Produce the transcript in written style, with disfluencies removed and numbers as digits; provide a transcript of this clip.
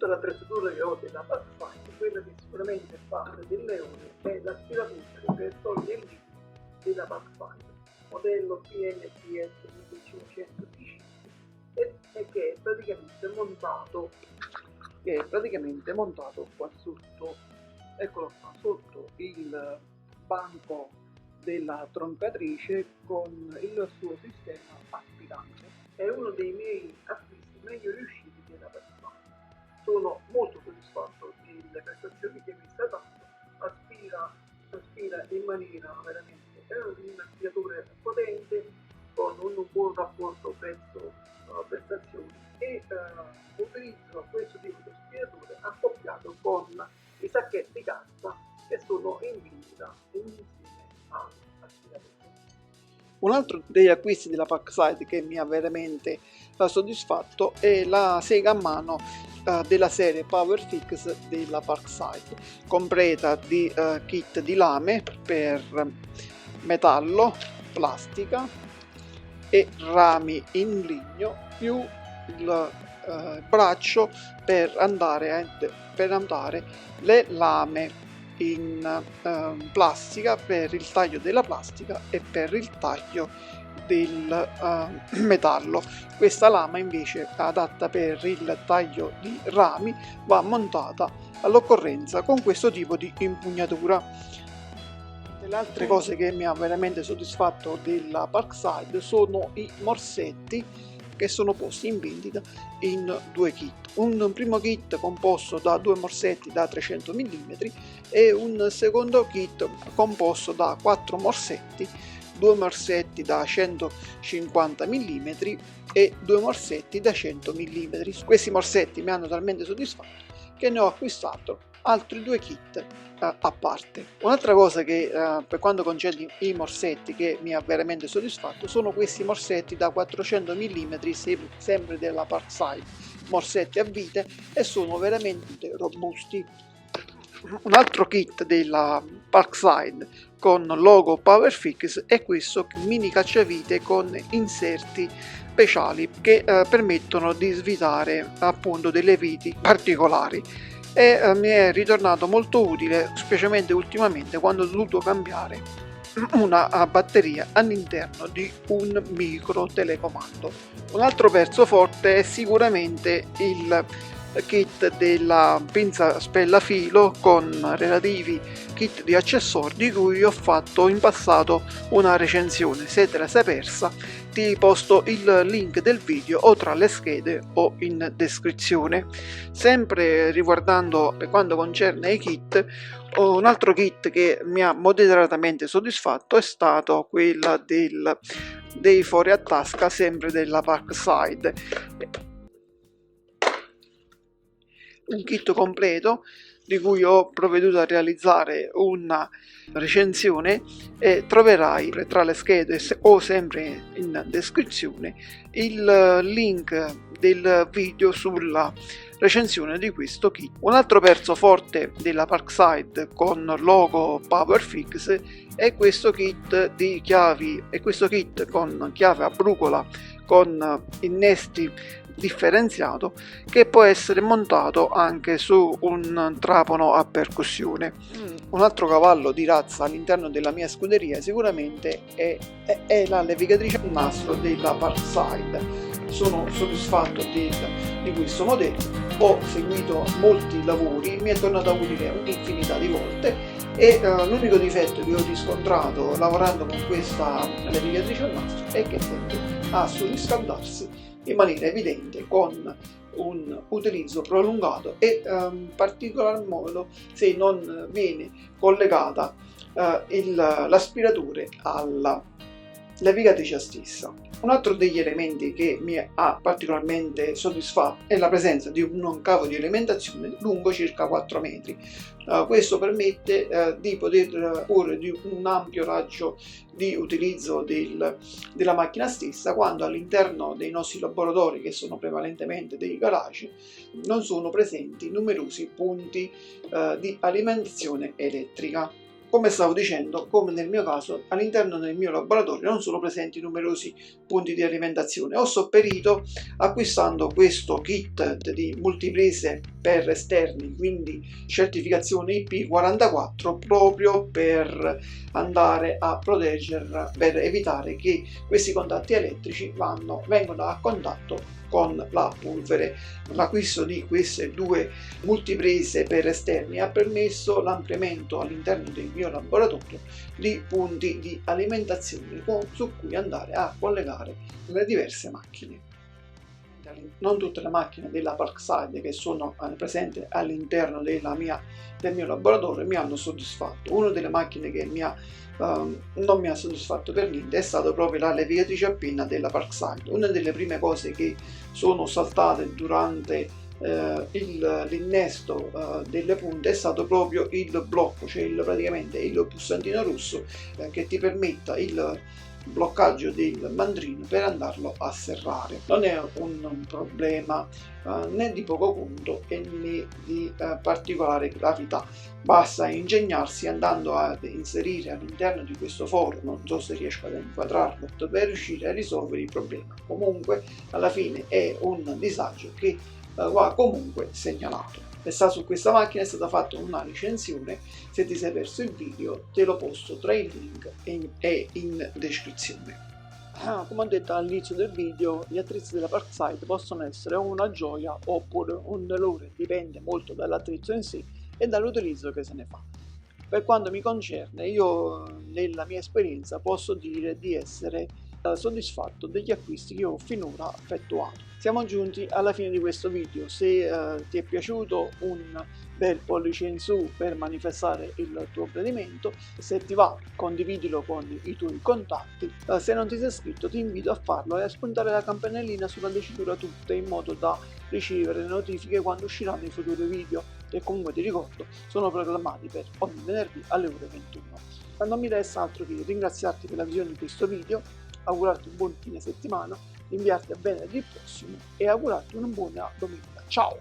tutta l'attrezzatura che ho della Backside, quella che sicuramente fa del leone è l'aspiratrice per togliere il liquido della Backside, modello PNPS 1500 DC, e che è praticamente montato qua sotto, eccolo qua, sotto il banco della troncatrice con il suo sistema aspirante. È uno dei miei acquisti meglio riusciti della Backside. Sono molto soddisfatto delle prestazioni che mi sta dando, aspira in maniera veramente, è un aspiratore potente con un buon rapporto prezzo-prestazioni e utilizzo questo tipo di aspiratore accoppiato con i sacchetti carta che sono in vendita insieme all'aspiratore. Un altro degli acquisti della Backside che mi ha veramente soddisfatto è la sega a mano della serie PowerFix della Backside, completa di kit di lame per metallo, plastica e rami in legno, più il braccio per andare le lame in plastica per il taglio della plastica e per il taglio del metallo. Questa lama invece adatta per il taglio di rami va montata all'occorrenza con questo tipo di impugnatura. Le altre cose che mi ha veramente soddisfatto della Backside sono i morsetti che sono posti in vendita in due kit. Un primo kit composto da due morsetti da 300 mm e un secondo kit composto da 4 morsetti, 2 morsetti da 150 mm e 2 morsetti da 100 mm. Questi morsetti mi hanno talmente soddisfatto che ne ho acquistato altri due kit a parte. Un'altra cosa che per quanto concerne i morsetti che mi ha veramente soddisfatto sono questi morsetti da 400 mm sempre della Backside, morsetti a vite, e sono veramente robusti. Un altro kit della Backside con logo PowerFix è questo mini cacciavite con inserti speciali che permettono di svitare appunto delle viti particolari, e mi è ritornato molto utile, specialmente ultimamente quando ho dovuto cambiare una batteria all'interno di un micro telecomando. Un altro pezzo forte è sicuramente il kit della pinza spellafilo con relativi kit di accessori di cui ho fatto in passato una recensione. Se te la sei persa, ti posto il link del video o tra le schede o in descrizione. Sempre riguardando per quanto concerne i kit, un altro kit che mi ha moderatamente soddisfatto è stato quello dei fori a tasca sempre della Backside. Un kit completo di cui ho provveduto a realizzare una recensione e troverai tra le schede o sempre in descrizione il link del video sulla recensione di questo kit. Un altro pezzo forte della Backside con logo PowerFix è questo kit di chiavi, e questo kit con chiave a brucola con innesti differenziato che può essere montato anche su un trapano a percussione. Un altro cavallo di razza all'interno della mia scuderia sicuramente è la levigatrice a nastro della Backside. Sono soddisfatto di questo modello, ho seguito molti lavori, mi è tornata utile un'infinità di volte e l'unico difetto che ho riscontrato lavorando con questa levigatrice a nastro è che tende a surriscaldarsi in maniera evidente con un utilizzo prolungato e in particolar modo se non viene collegata l'aspiratore alla levigatrice stessa. Un altro degli elementi che mi ha particolarmente soddisfatto è la presenza di un cavo di alimentazione lungo circa 4 metri. Questo permette di poter porre di un ampio raggio di utilizzo della macchina stessa, quando all'interno dei nostri laboratori, che sono prevalentemente dei garage, non sono presenti numerosi punti di alimentazione elettrica. come stavo dicendo, come nel mio caso, all'interno del mio laboratorio non sono presenti numerosi punti di alimentazione. Ho sopperito acquistando questo kit di multiprese per esterni, quindi certificazione IP44, proprio per andare a proteggerla, per evitare che questi contatti elettrici vengono a contatto con la polvere. L'acquisto di queste due multiprese per esterni ha permesso l'ampliamento all'interno del mio laboratorio di punti di alimentazione su cui andare a collegare le diverse macchine. Non tutte le macchine della Parkside che sono presenti all'interno del mio laboratorio mi hanno soddisfatto. Una delle macchine che non mi ha soddisfatto per niente è stata proprio la levigatrice a penna della Parkside. Una delle prime cose che sono saltate durante l'innesto delle punte è stato proprio il blocco, cioè praticamente il pulsantino rosso che ti permetta il bloccaggio del mandrino per andarlo a serrare. Non è un problema né di poco conto né di particolare gravità, basta ingegnarsi andando ad inserire all'interno di questo foro, non so se riesco ad inquadrarlo, per riuscire a risolvere il problema. Comunque alla fine è un disagio che va comunque segnalato. Su questa macchina è stata fatta una recensione, se ti sei perso il video te lo posto tra i link e in descrizione. Come ho detto all'inizio del video, gli attrezzi della Parkside possono essere una gioia oppure un dolore, dipende molto dall'attrezzo in sé e dall'utilizzo che se ne fa. Per quanto mi concerne, io nella mia esperienza posso dire di essere soddisfatto degli acquisti che ho finora effettuato. Siamo giunti alla fine di questo video. Se ti è piaciuto, un bel pollice in su per manifestare il tuo gradimento, se ti va condividilo con i tuoi contatti, se non ti sei iscritto ti invito a farlo e a spuntare la campanellina sulla dicitura tutte in modo da ricevere le notifiche quando usciranno i futuri video, che comunque ti ricordo sono programmati per ogni venerdì alle ore 21. Non mi resta altro che ringraziarti per la visione di questo video, augurarti un buon fine settimana, inviarti a venerdì prossimo e augurarti una buona domenica. Ciao!